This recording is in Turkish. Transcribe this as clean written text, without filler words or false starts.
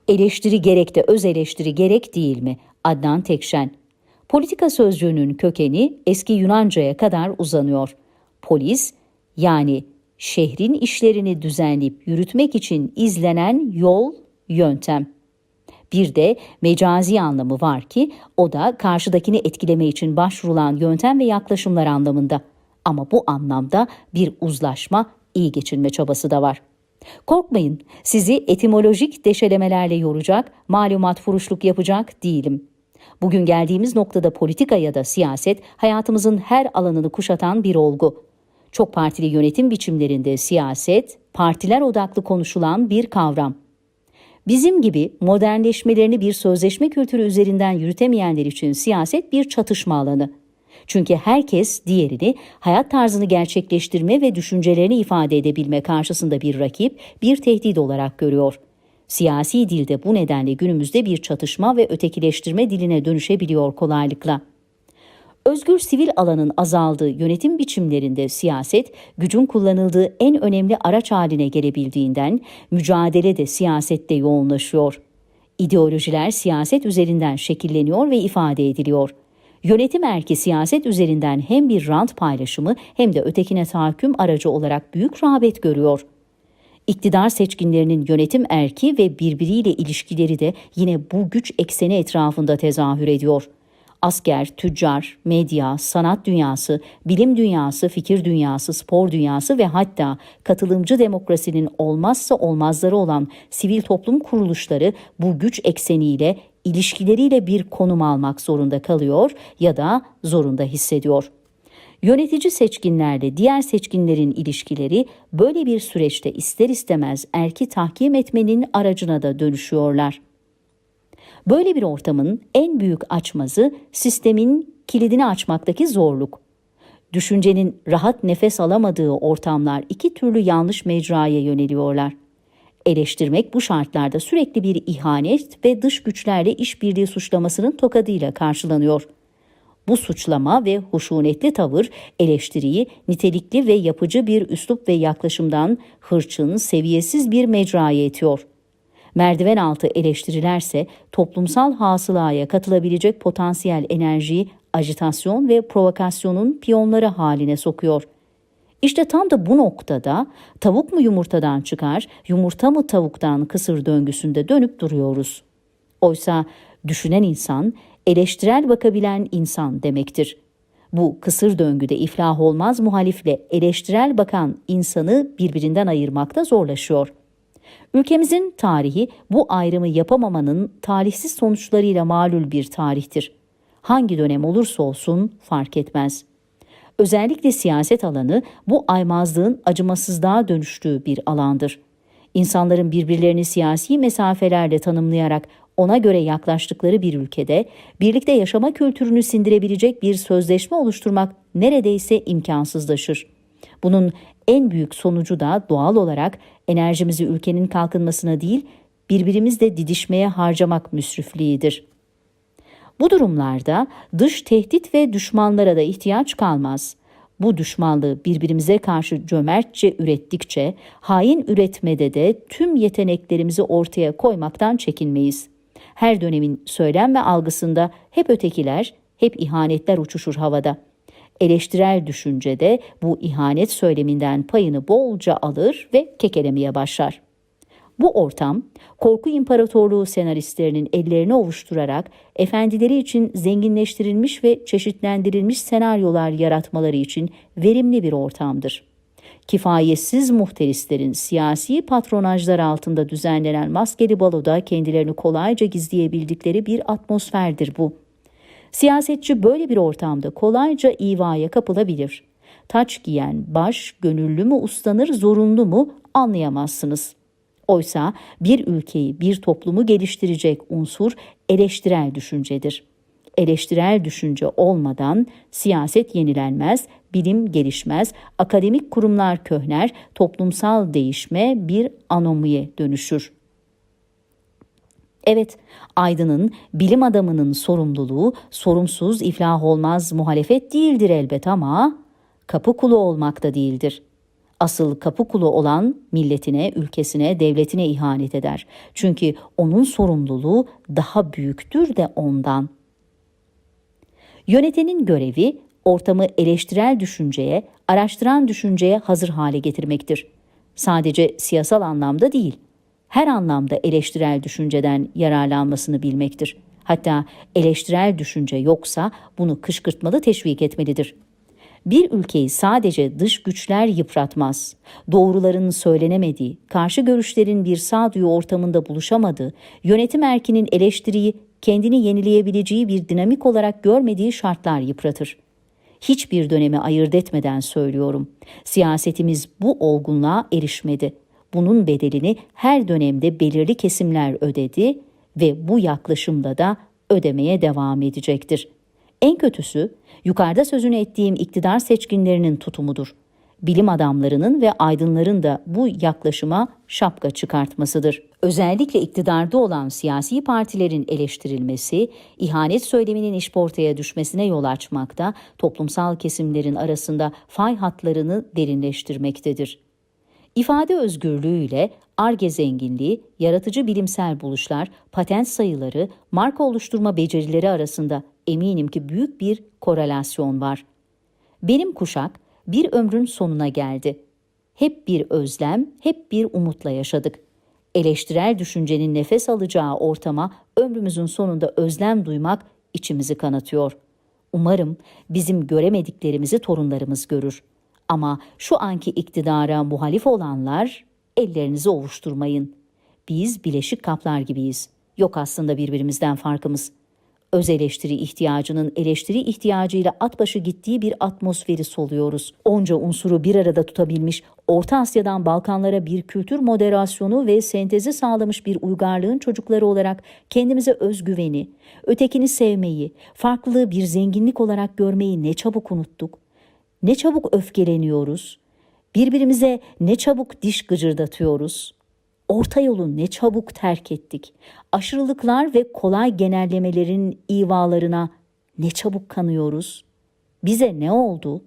Eleştiri gerek de öz eleştiri gerek değil mi? Adnan Tekşen. Politika sözcüğünün kökeni eski Yunanca'ya kadar uzanıyor. Polis, yani şehrin işlerini düzenleyip yürütmek için izlenen yol, yöntem. Bir de mecazi anlamı var ki o da karşıdakini etkileme için başvurulan yöntem ve yaklaşımlar anlamında. Ama bu anlamda bir uzlaşma, iyi geçinme çabası da var. Korkmayın, sizi etimolojik deşelemelerle yoracak, malumat furuşluk yapacak değilim. Bugün geldiğimiz noktada politika ya da siyaset hayatımızın her alanını kuşatan bir olgu. Çok partili yönetim biçimlerinde siyaset, partiler odaklı konuşulan bir kavram. Bizim gibi modernleşmelerini bir sözleşme kültürü üzerinden yürütemeyenler için siyaset bir çatışma alanı. Çünkü herkes diğerini hayat tarzını gerçekleştirme ve düşüncelerini ifade edebilme karşısında bir rakip, bir tehdit olarak görüyor. Siyasi dilde bu nedenle günümüzde bir çatışma ve ötekileştirme diline dönüşebiliyor kolaylıkla. Özgür sivil alanın azaldığı yönetim biçimlerinde siyaset, gücün kullanıldığı en önemli araç haline gelebildiğinden mücadele de siyasette yoğunlaşıyor. İdeolojiler siyaset üzerinden şekilleniyor ve ifade ediliyor. Yönetim erki siyaset üzerinden hem bir rant paylaşımı hem de ötekine tahakküm aracı olarak büyük rağbet görüyor. İktidar seçkinlerinin yönetim erki ve birbiriyle ilişkileri de yine bu güç ekseni etrafında tezahür ediyor. Asker, tüccar, medya, sanat dünyası, bilim dünyası, fikir dünyası, spor dünyası ve hatta katılımcı demokrasinin olmazsa olmazları olan sivil toplum kuruluşları bu güç ekseniyle, ilişkileriyle bir konum almak zorunda kalıyor ya da zorunda hissediyor. Yönetici seçkinlerle diğer seçkinlerin ilişkileri böyle bir süreçte ister istemez erki tahkim etmenin aracına da dönüşüyorlar. Böyle bir ortamın en büyük açmazı sistemin kilidini açmaktaki zorluk. Düşüncenin rahat nefes alamadığı ortamlar iki türlü yanlış mecraya yöneliyorlar. Eleştirmek bu şartlarda sürekli bir ihanet ve dış güçlerle işbirliği suçlamasının tokadıyla karşılanıyor. Bu suçlama ve huşunetli tavır eleştiriyi nitelikli ve yapıcı bir üslup ve yaklaşımdan hırçın, seviyesiz bir mecraya itiyor. Merdiven altı eleştirilerse toplumsal hasılaya katılabilecek potansiyel enerjiyi ajitasyon ve provokasyonun piyonları haline sokuyor. İşte tam da bu noktada tavuk mu yumurtadan çıkar, yumurta mı tavuktan kısır döngüsünde dönüp duruyoruz. Oysa düşünen insan, eleştirel bakabilen insan demektir. Bu kısır döngüde iflah olmaz muhalifle eleştirel bakan insanı birbirinden ayırmakta zorlaşıyor. Ülkemizin tarihi bu ayrımı yapamamanın talihsiz sonuçlarıyla malul bir tarihtir. Hangi dönem olursa olsun fark etmez. Özellikle siyaset alanı bu aymazlığın acımasızlığa dönüştüğü bir alandır. İnsanların birbirlerini siyasi mesafelerle tanımlayarak ona göre yaklaştıkları bir ülkede birlikte yaşama kültürünü sindirebilecek bir sözleşme oluşturmak neredeyse imkansızlaşır. Bunun en büyük sonucu da doğal olarak enerjimizi ülkenin kalkınmasına değil, birbirimizle didişmeye harcamak müsrifliğidir. Bu durumlarda dış tehdit ve düşmanlara da ihtiyaç kalmaz. Bu düşmanlığı birbirimize karşı cömertçe ürettikçe, hain üretmede de tüm yeteneklerimizi ortaya koymaktan çekinmeyiz. Her dönemin söylem ve algısında hep ötekiler, hep ihanetler uçuşur havada. Eleştirel düşüncede bu ihanet söyleminden payını bolca alır ve kekelemeye başlar. Bu ortam, korku imparatorluğu senaristlerinin ellerini ovuşturarak efendileri için zenginleştirilmiş ve çeşitlendirilmiş senaryolar yaratmaları için verimli bir ortamdır. Kifayetsiz muhterislerin siyasi patronajlar altında düzenlenen maskeli baloda kendilerini kolayca gizleyebildikleri bir atmosferdir bu. Siyasetçi böyle bir ortamda kolayca ivaya kapılabilir. Taç giyen baş gönüllü mü uslanır, zorunlu mu anlayamazsınız. Oysa bir ülkeyi, bir toplumu geliştirecek unsur eleştirel düşüncedir. Eleştirel düşünce olmadan siyaset yenilenmez, bilim gelişmez, akademik kurumlar köhner, toplumsal değişme bir anomiye dönüşür. Evet, aydının, bilim adamının sorumluluğu sorumsuz iflah olmaz muhalefet değildir elbet ama kapı kulu olmak da değildir. Asıl kapı kulu olan milletine, ülkesine, devletine ihanet eder. Çünkü onun sorumluluğu daha büyüktür de ondan. Yönetenin görevi ortamı eleştirel düşünceye, araştıran düşünceye hazır hale getirmektir. Sadece siyasal anlamda değil, her anlamda eleştirel düşünceden yararlanmasını bilmektir. Hatta eleştirel düşünce yoksa bunu kışkırtmalı teşvik etmelidir. Bir ülkeyi sadece dış güçler yıpratmaz. Doğruların söylenemediği, karşı görüşlerin bir sağduyu ortamında buluşamadığı, yönetim erkinin eleştiriyi kendini yenileyebileceği bir dinamik olarak görmediği şartlar yıpratır. Hiçbir dönemi ayırt etmeden söylüyorum. Siyasetimiz bu olgunluğa erişmedi. Bunun bedelini her dönemde belirli kesimler ödedi ve bu yaklaşımda da ödemeye devam edecektir. En kötüsü, yukarıda sözünü ettiğim iktidar seçkinlerinin tutumudur. Bilim adamlarının ve aydınların da bu yaklaşıma şapka çıkartmasıdır. Özellikle iktidarda olan siyasi partilerin eleştirilmesi, ihanet söyleminin işportaya düşmesine yol açmakta, toplumsal kesimlerin arasında fay hatlarını derinleştirmektedir. İfade özgürlüğüyle Ar-Ge zenginliği, yaratıcı bilimsel buluşlar, patent sayıları, marka oluşturma becerileri arasında eminim ki büyük bir korelasyon var. Benim kuşak bir ömrün sonuna geldi. Hep bir özlem, hep bir umutla yaşadık. Eleştirel düşüncenin nefes alacağı ortama ömrümüzün sonunda özlem duymak içimizi kanatıyor. Umarım bizim göremediklerimizi torunlarımız görür. Ama şu anki iktidara muhalif olanlar ellerinizi ovuşturmayın. Biz bileşik kaplar gibiyiz. Yok aslında birbirimizden farkımız. Öz eleştiri ihtiyacının eleştiri ihtiyacıyla at başı gittiği bir atmosferi soluyoruz. Onca unsuru bir arada tutabilmiş, Orta Asya'dan Balkanlara bir kültür moderasyonu ve sentezi sağlamış bir uygarlığın çocukları olarak kendimize özgüveni, ötekini sevmeyi, farklılığı bir zenginlik olarak görmeyi ne çabuk unuttuk. Ne çabuk öfkeleniyoruz, birbirimize ne çabuk diş gıcırdatıyoruz. Orta yolu ne çabuk terk ettik. Aşırılıklar ve kolay genellemelerin ivalarına ne çabuk kanıyoruz. Bize ne oldu?